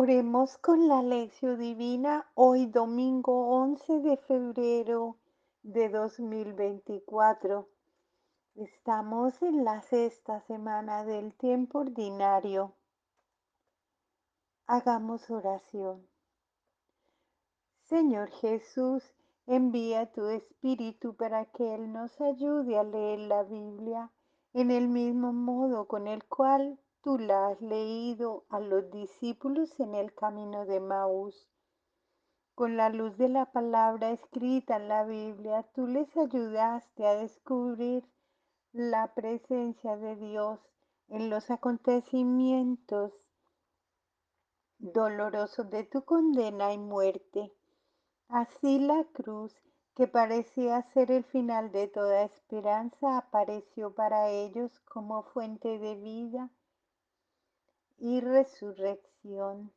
Oremos con la lección divina hoy domingo 11 de febrero de 2024. Estamos en la sexta semana del tiempo ordinario. Hagamos oración. Señor Jesús, envía tu Espíritu para que Él nos ayude a leer la Biblia en el mismo modo con el cual tú la has leído a los discípulos en el camino de Maús. Con la luz de la palabra escrita en la Biblia, tú les ayudaste a descubrir la presencia de Dios en los acontecimientos dolorosos de tu condena y muerte. Así la cruz, que parecía ser el final de toda esperanza, apareció para ellos como fuente de vida y resurrección.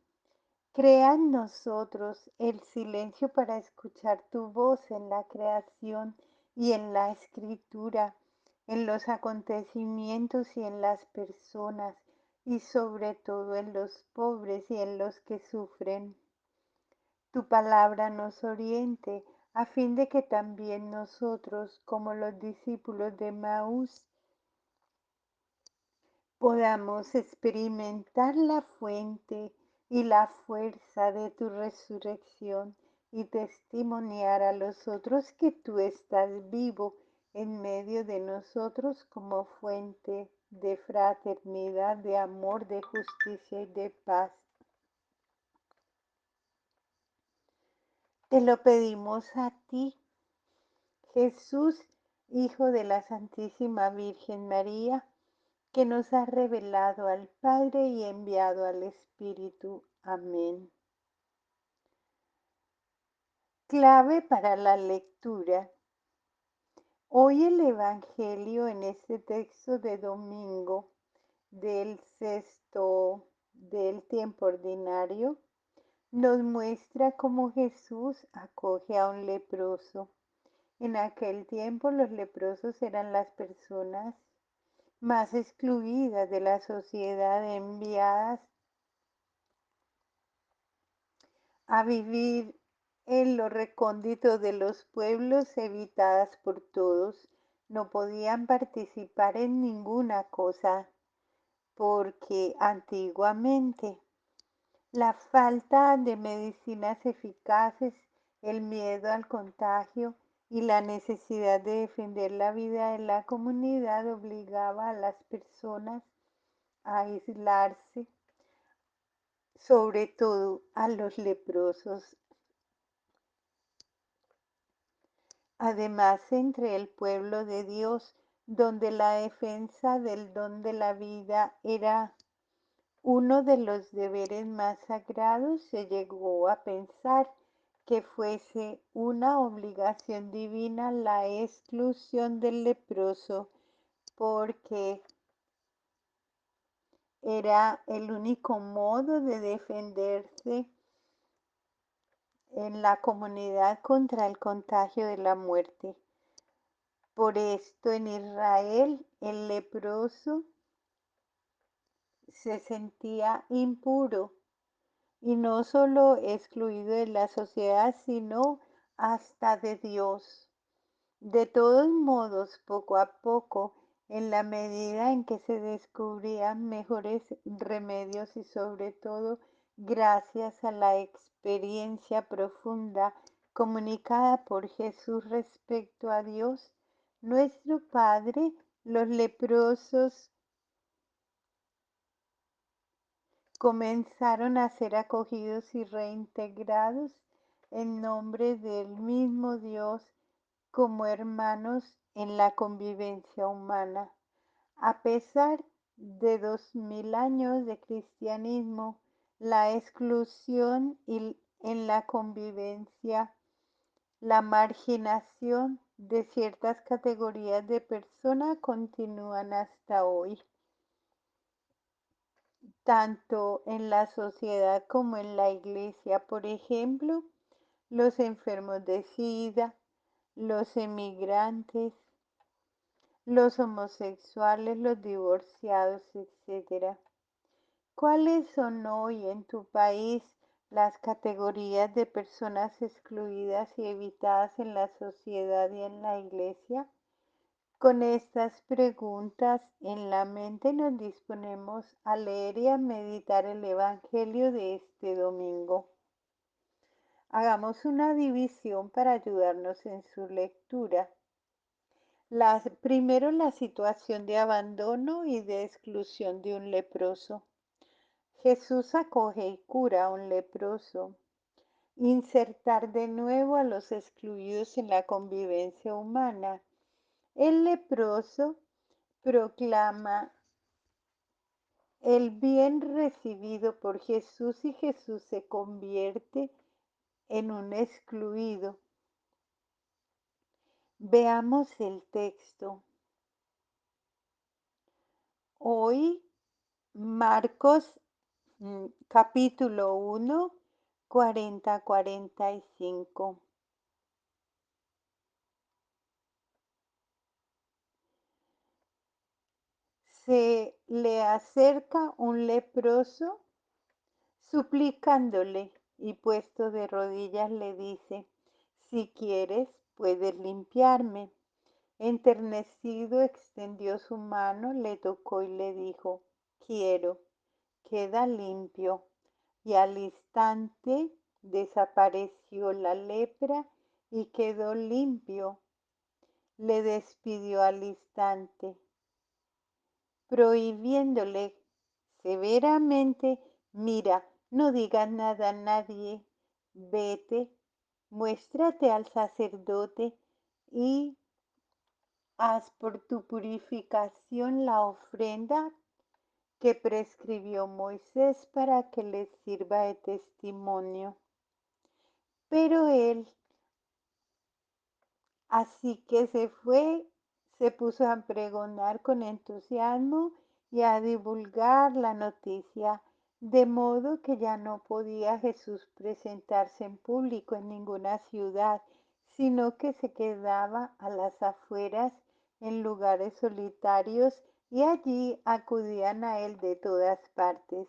Crea en nosotros el silencio para escuchar tu voz en la creación y en la escritura, en los acontecimientos y en las personas, y sobre todo en los pobres y en los que sufren. Tu palabra nos oriente a fin de que también nosotros, como los discípulos de Maús, podamos experimentar la fuente y la fuerza de tu resurrección y testimoniar a los otros que tú estás vivo en medio de nosotros como fuente de fraternidad, de amor, de justicia y de paz. Te lo pedimos a ti, Jesús, Hijo de la Santísima Virgen María, que nos ha revelado al Padre y enviado al Espíritu. Amén. Clave para la lectura. Hoy el Evangelio en este texto de domingo del sexto del tiempo ordinario nos muestra cómo Jesús acoge a un leproso. En aquel tiempo los leprosos eran las personas más excluidas de la sociedad, enviadas a vivir en lo recóndito de los pueblos, evitadas por todos. No podían participar en ninguna cosa porque antiguamente la falta de medicinas eficaces, el miedo al contagio y la necesidad de defender la vida de la comunidad obligaba a las personas a aislarse, sobre todo a los leprosos. Además, entre el pueblo de Dios, donde la defensa del don de la vida era uno de los deberes más sagrados, se llegó a pensar que fuese una obligación divina la exclusión del leproso, porque era el único modo de defenderse en la comunidad contra el contagio de la muerte. Por esto en Israel el leproso se sentía impuro y no solo excluido de la sociedad, sino hasta de Dios. De todos modos, poco a poco, en la medida en que se descubrían mejores remedios y sobre todo gracias a la experiencia profunda comunicada por Jesús respecto a Dios, nuestro Padre, los leprosos comenzaron a ser acogidos y reintegrados en nombre del mismo Dios como hermanos en la convivencia humana. A pesar de 2000 años de cristianismo, la exclusión y en la convivencia, la marginación de ciertas categorías de personas continúan hasta hoy, tanto en la sociedad como en la iglesia. Por ejemplo, los enfermos de SIDA, los emigrantes, los homosexuales, los divorciados, etc. ¿Cuáles son hoy en tu país las categorías de personas excluidas y evitadas en la sociedad y en la iglesia? Con estas preguntas en la mente nos disponemos a leer y a meditar el Evangelio de este domingo. Hagamos una división para ayudarnos en su lectura. Primero, la situación de abandono y de exclusión de un leproso. Jesús acoge y cura a un leproso. Insertar de nuevo a los excluidos en la convivencia humana. El leproso proclama el bien recibido por Jesús y Jesús se convierte en un excluido. Veamos el texto. Hoy, Marcos capítulo 1, 40-45. Se le acerca un leproso suplicándole y puesto de rodillas le dice, si quieres, puedes limpiarme. Enternecido extendió su mano, le tocó y le dijo, quiero, queda limpio. Y al instante desapareció la lepra y quedó limpio. Le despidió al instante, prohibiéndole severamente, mira, no digas nada a nadie, vete, muéstrate al sacerdote y haz por tu purificación la ofrenda que prescribió Moisés para que les sirva de testimonio. Pero él, así que se fue, se puso a pregonar con entusiasmo y a divulgar la noticia, de modo que ya no podía Jesús presentarse en público en ninguna ciudad, sino que se quedaba a las afueras en lugares solitarios y allí acudían a él de todas partes.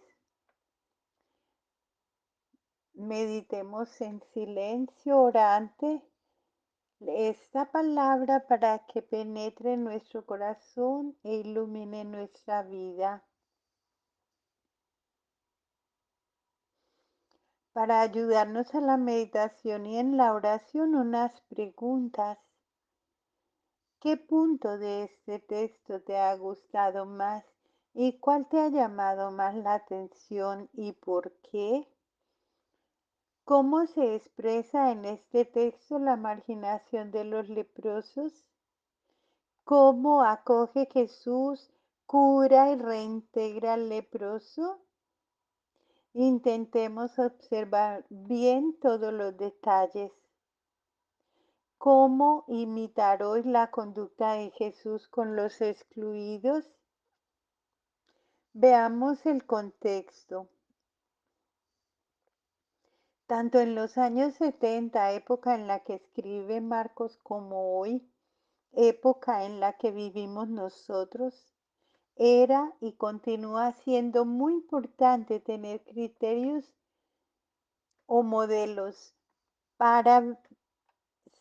Meditemos en silencio orante esta palabra para que penetre en nuestro corazón e ilumine nuestra vida. Para ayudarnos a la meditación y en la oración, unas preguntas. ¿Qué punto de este texto te ha gustado más y cuál te ha llamado más la atención y por qué? ¿Cómo se expresa en este texto la marginación de los leprosos? ¿Cómo acoge Jesús, cura y reintegra al leproso? Intentemos observar bien todos los detalles. ¿Cómo imitar hoy la conducta de Jesús con los excluidos? Veamos el contexto. Tanto en los años 70, época en la que escribe Marcos, como hoy, época en la que vivimos nosotros, era y continúa siendo muy importante tener criterios o modelos para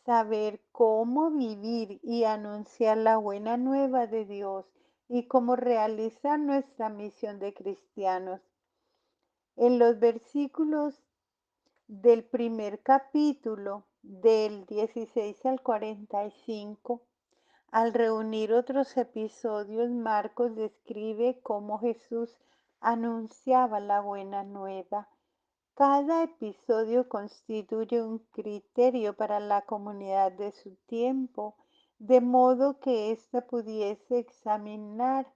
saber cómo vivir y anunciar la buena nueva de Dios y cómo realizar nuestra misión de cristianos. En los versículos del primer capítulo, del 16 al 45, al reunir otros episodios, Marcos describe cómo Jesús anunciaba la buena nueva. Cada episodio constituye un criterio para la comunidad de su tiempo, de modo que ésta pudiese examinar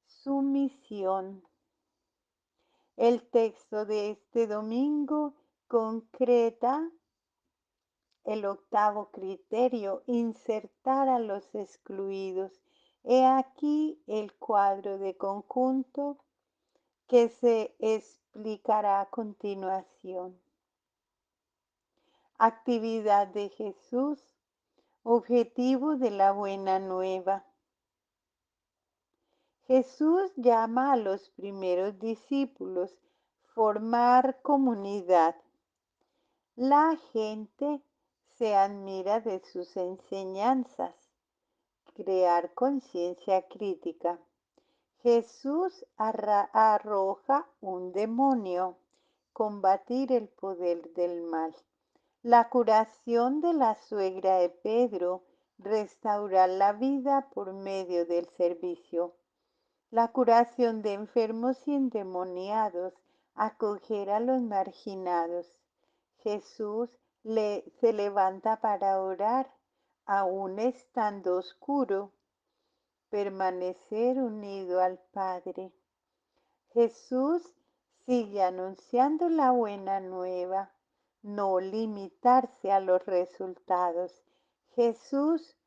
su misión. El texto de este domingo concreta el octavo criterio, insertar a los excluidos. He aquí el cuadro de conjunto que se explicará a continuación. Actividad de Jesús, objetivo de la buena nueva. Jesús llama a los primeros discípulos, formar comunidad. La gente se admira de sus enseñanzas, crear conciencia crítica. Jesús arroja un demonio, combatir el poder del mal. La curación de la suegra de Pedro, restaurar la vida por medio del servicio. La curación de enfermos y endemoniados, acoger a los marginados. Jesús se levanta para orar, aún estando oscuro, permanecer unido al Padre. Jesús sigue anunciando la buena nueva, no limitarse a los resultados. Jesús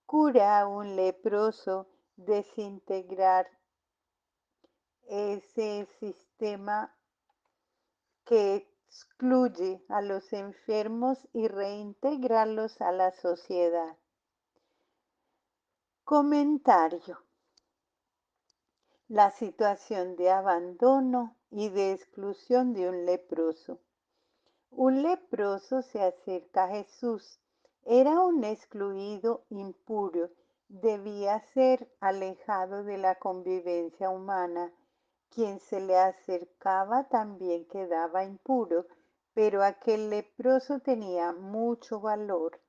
cura a un leproso, desintegrar ese sistema que excluye a los enfermos y reintegrarlos a la sociedad. Comentario. La situación de abandono y de exclusión de un leproso. Un leproso se acerca a Jesús. Era un excluido impuro. Debía ser alejado de la convivencia humana. Quien se le acercaba también quedaba impuro, pero aquel leproso tenía mucho valor.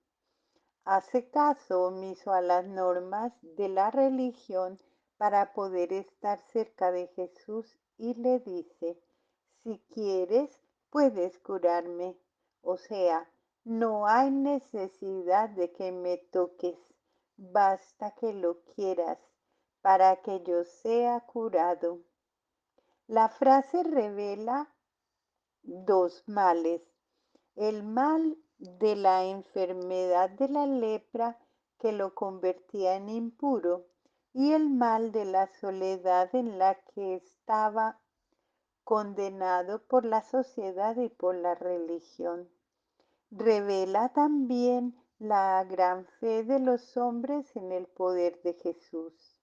Hace caso omiso a las normas de la religión para poder estar cerca de Jesús y le dice, si quieres, puedes curarme. O sea, no hay necesidad de que me toques, basta que lo quieras para que yo sea curado. La frase revela dos males: el mal de la enfermedad de la lepra que lo convertía en impuro y el mal de la soledad en la que estaba condenado por la sociedad y por la religión. Revela también la gran fe de los hombres en el poder de Jesús.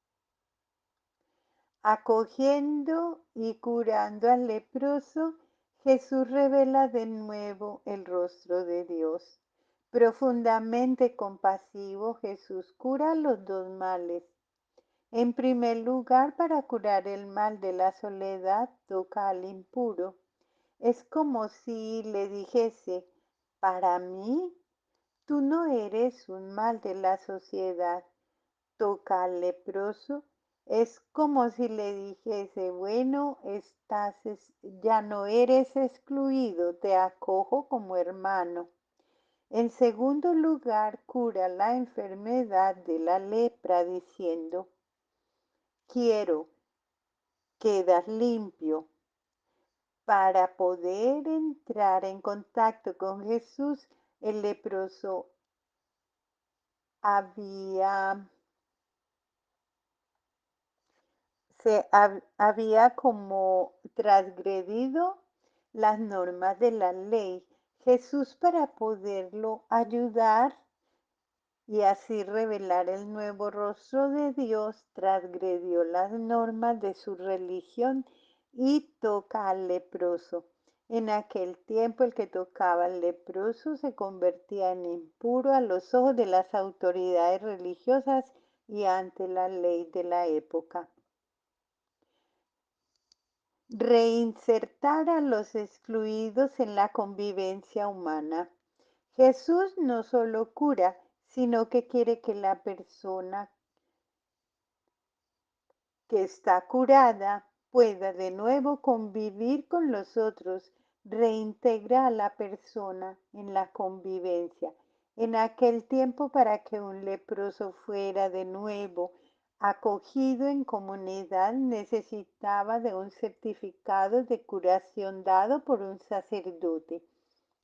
Acogiendo y curando al leproso, Jesús revela de nuevo el rostro de Dios. Profundamente compasivo, Jesús cura los dos males. En primer lugar, para curar el mal de la soledad, toca al impuro. Es como si le dijese, para mí, tú no eres un mal de la sociedad. Toca al leproso. Es como si le dijese, bueno, ya no eres excluido, te acojo como hermano. En segundo lugar, cura la enfermedad de la lepra diciendo, quiero, quedar limpio. Para poder entrar en contacto con Jesús, el leproso había había como transgredido las normas de la ley. Jesús, para poderlo ayudar y así revelar el nuevo rostro de Dios, transgredió las normas de su religión y toca al leproso. En aquel tiempo el que tocaba al leproso se convertía en impuro a los ojos de las autoridades religiosas y ante la ley de la época. Reinsertar a los excluidos en la convivencia humana. Jesús no solo cura, sino que quiere que la persona que está curada pueda de nuevo convivir con los otros, reintegra a la persona en la convivencia. En aquel tiempo, para que un leproso fuera de nuevo acogido en comunidad, necesitaba de un certificado de curación dado por un sacerdote.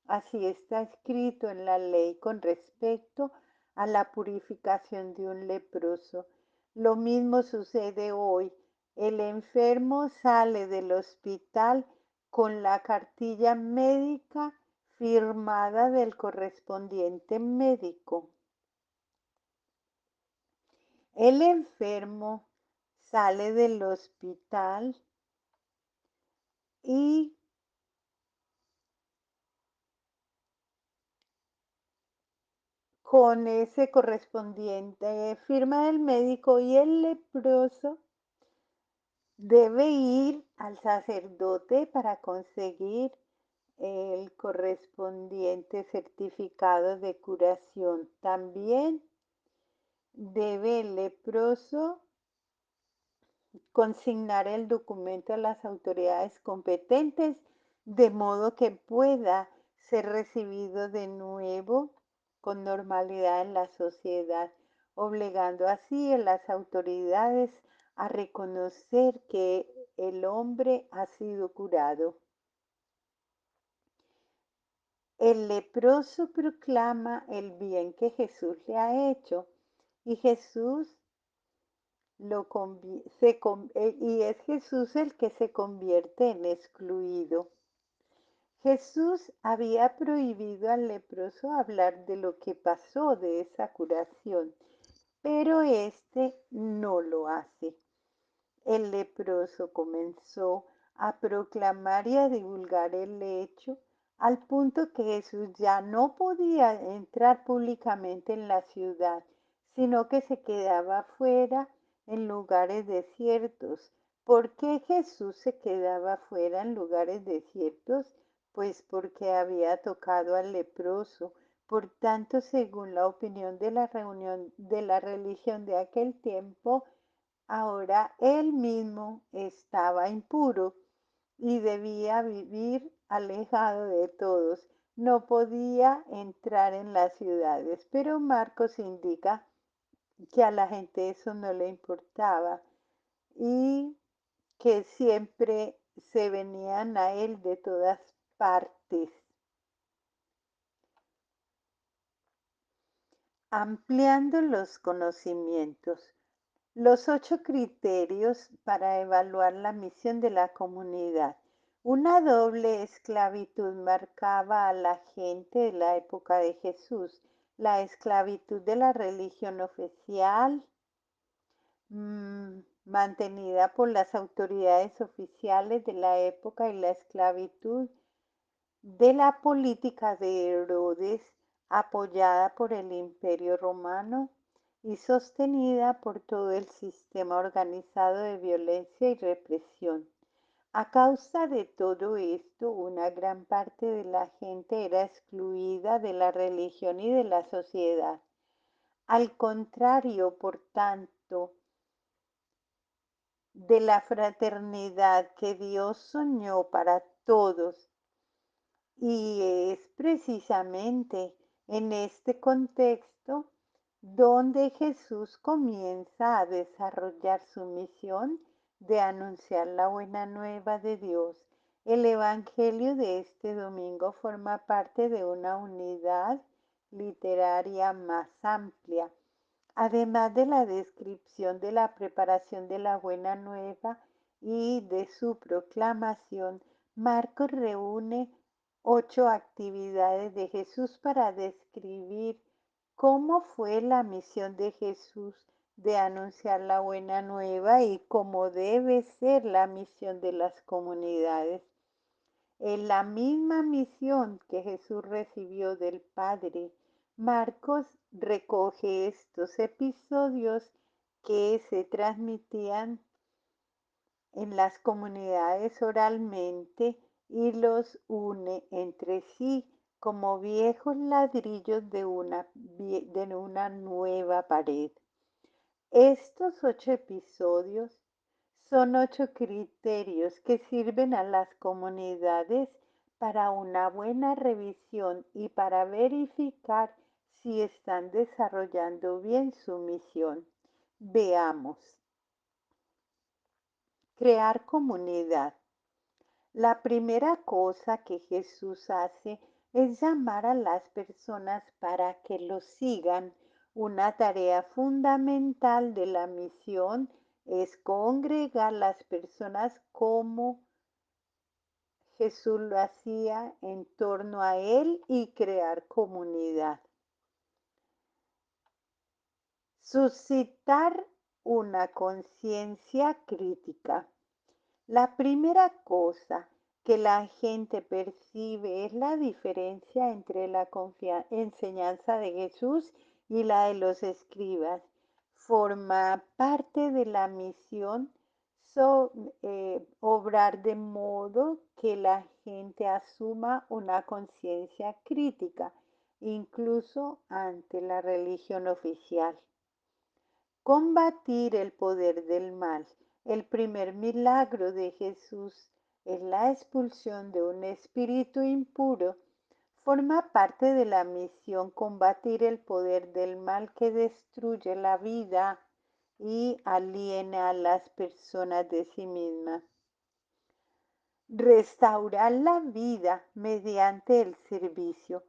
Así está escrito en la ley con respecto a la purificación de un leproso. Lo mismo sucede hoy. El enfermo sale del hospital con la cartilla médica firmada del correspondiente médico. El enfermo sale del hospital y con ese correspondiente firma del médico y el leproso debe ir al sacerdote para conseguir el correspondiente certificado de curación. También debe el leproso consignar el documento a las autoridades competentes de modo que pueda ser recibido de nuevo con normalidad en la sociedad, obligando así a las autoridades a reconocer que el hombre ha sido curado. El leproso proclama el bien que Jesús le ha hecho y Jesús y es Jesús el que se convierte en excluido. Jesús había prohibido al leproso hablar de lo que pasó de esa curación, pero este no lo hace. El leproso comenzó a proclamar y a divulgar el hecho al punto que Jesús ya no podía entrar públicamente en la ciudad, sino que se quedaba fuera en lugares desiertos. ¿Por qué Jesús se quedaba fuera en lugares desiertos? Pues porque había tocado al leproso. Por tanto, según la opinión de la reunión de la religión de aquel tiempo, ahora él mismo estaba impuro y debía vivir alejado de todos. No podía entrar en las ciudades, pero Marcos indica que a la gente eso no le importaba y que siempre se venían a él de todas partes. Ampliando los conocimientos. Los 8 criterios para evaluar la misión de la comunidad. Una doble esclavitud marcaba a la gente de la época de Jesús. La esclavitud de la religión oficial, mantenida por las autoridades oficiales de la época, y la esclavitud de la política de Herodes, apoyada por el Imperio Romano y sostenida por todo el sistema organizado de violencia y represión. A causa de todo esto, una gran parte de la gente era excluida de la religión y de la sociedad. Al contrario, por tanto, de la fraternidad que Dios soñó para todos. Y es precisamente en este contexto donde Jesús comienza a desarrollar su misión de anunciar la buena nueva de Dios. El Evangelio de este domingo forma parte de una unidad literaria más amplia. Además de la descripción de la preparación de la buena nueva y de su proclamación, Marcos reúne 8 actividades de Jesús para describir cómo fue la misión de Jesús de anunciar la buena nueva y cómo debe ser la misión de las comunidades. En la misma misión que Jesús recibió del Padre, Marcos recoge estos episodios que se transmitían en las comunidades oralmente y los une entre sí como viejos ladrillos de una nueva pared. Estos 8 episodios son 8 criterios que sirven a las comunidades para una buena revisión y para verificar si están desarrollando bien su misión. Veamos. Crear comunidad. La primera cosa que Jesús hace es llamar a las personas para que lo sigan. Una tarea fundamental de la misión es congregar las personas como Jesús lo hacía en torno a él y crear comunidad. Suscitar una conciencia crítica. La primera cosa que la gente percibe es la diferencia entre la enseñanza de Jesús y la de los escribas. Forma parte de la misión obrar de modo que la gente asuma una conciencia crítica, incluso ante la religión oficial. Combatir el poder del mal. El primer milagro de Jesús es la expulsión de un espíritu impuro. Forma parte de la misión combatir el poder del mal que destruye la vida y aliena a las personas de sí mismas. Restaurar la vida mediante el servicio.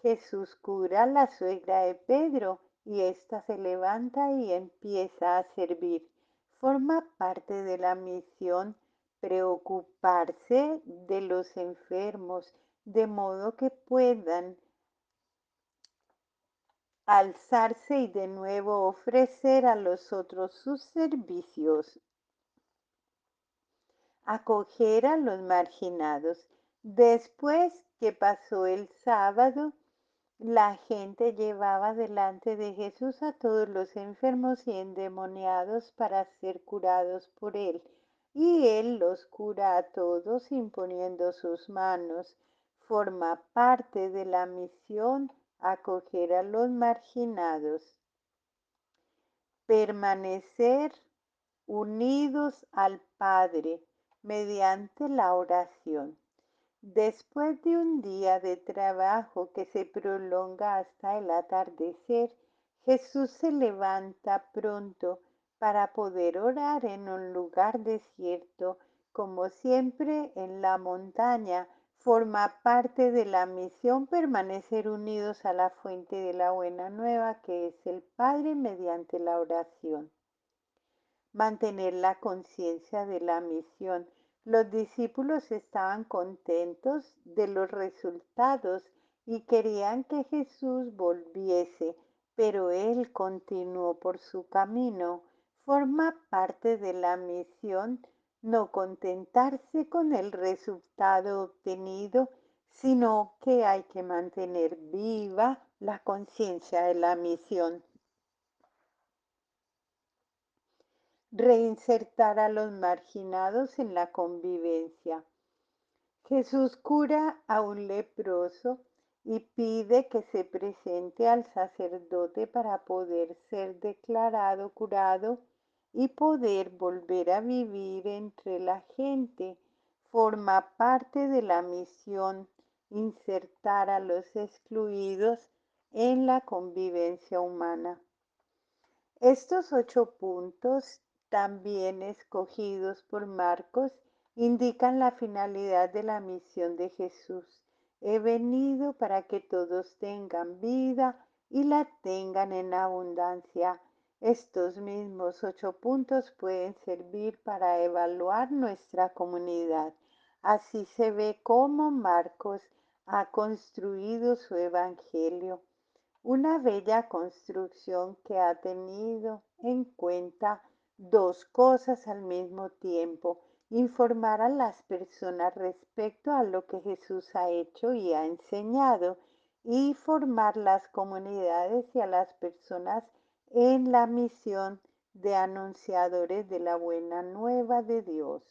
Jesús cura a la suegra de Pedro y ésta se levanta y empieza a servir. Forma parte de la misión preocuparse de los enfermos, de modo que puedan alzarse y de nuevo ofrecer a los otros sus servicios. Acoger a los marginados. Después que pasó el sábado, la gente llevaba delante de Jesús a todos los enfermos y endemoniados para ser curados por él. Y él los cura a todos imponiendo sus manos. Forma parte de la misión acoger a los marginados. Permanecer unidos al Padre mediante la oración. Después de un día de trabajo que se prolonga hasta el atardecer, Jesús se levanta pronto para poder orar en un lugar desierto, como siempre en la montaña. Forma parte de la misión permanecer unidos a la fuente de la buena nueva que es el Padre mediante la oración. Mantener la conciencia de la misión. Los discípulos estaban contentos de los resultados y querían que Jesús volviese, pero él continuó por su camino. Forma parte de la misión no contentarse con el resultado obtenido, sino que hay que mantener viva la conciencia de la misión. Reinsertar a los marginados en la convivencia. Jesús cura a un leproso y pide que se presente al sacerdote para poder ser declarado curado y poder volver a vivir entre la gente. Forma parte de la misión insertar a los excluidos en la convivencia humana. Estos 8 puntos, también escogidos por Marcos, indican la finalidad de la misión de Jesús. He venido para que todos tengan vida y la tengan en abundancia. Estos mismos 8 puntos pueden servir para evaluar nuestra comunidad. Así se ve cómo Marcos ha construido su evangelio. Una bella construcción que ha tenido en cuenta dos cosas al mismo tiempo: informar a las personas respecto a lo que Jesús ha hecho y ha enseñado, y formar las comunidades y a las personas en la misión de anunciadores de la buena nueva de Dios.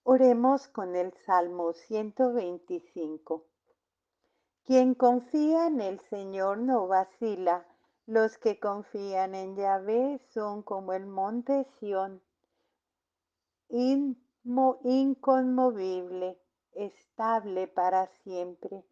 Oremos con el Salmo 125. Quien confía en el Señor no vacila. Los que confían en Yahvé son como el monte Sión, inconmovible, estable para siempre.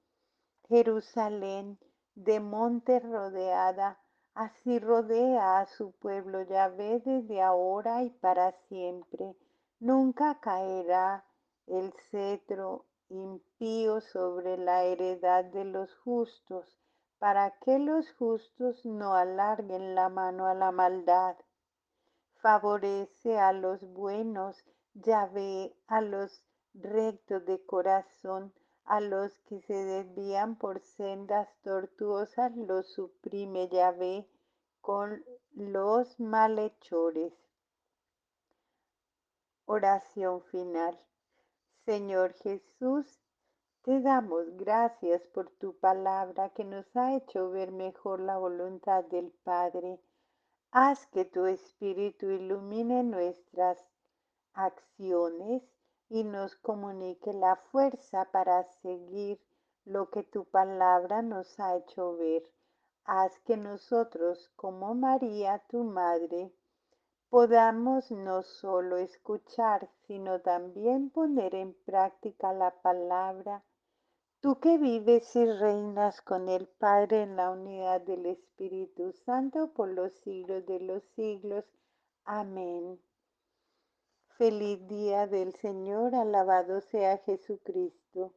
Jerusalén, de monte rodeada, así rodea a su pueblo Yahvé desde ahora y para siempre. Nunca caerá el cetro impío sobre la heredad de los justos, para que los justos no alarguen la mano a la maldad. Favorece a los buenos, Yahvé a los rectos de corazón. A los que se desvían por sendas tortuosas los suprime Yahvé. con los malhechores. Oración final. Señor Jesús, te damos gracias por tu palabra que nos ha hecho ver mejor la voluntad del Padre. Haz que tu Espíritu ilumine nuestras acciones y nos comunique la fuerza para seguir lo que tu palabra nos ha hecho ver. Haz que nosotros, como María, tu Madre, podamos no solo escuchar, sino también poner en práctica la palabra. Tú que vives y reinas con el Padre en la unidad del Espíritu Santo por los siglos de los siglos. Amén. Feliz día del Señor, alabado sea Jesucristo.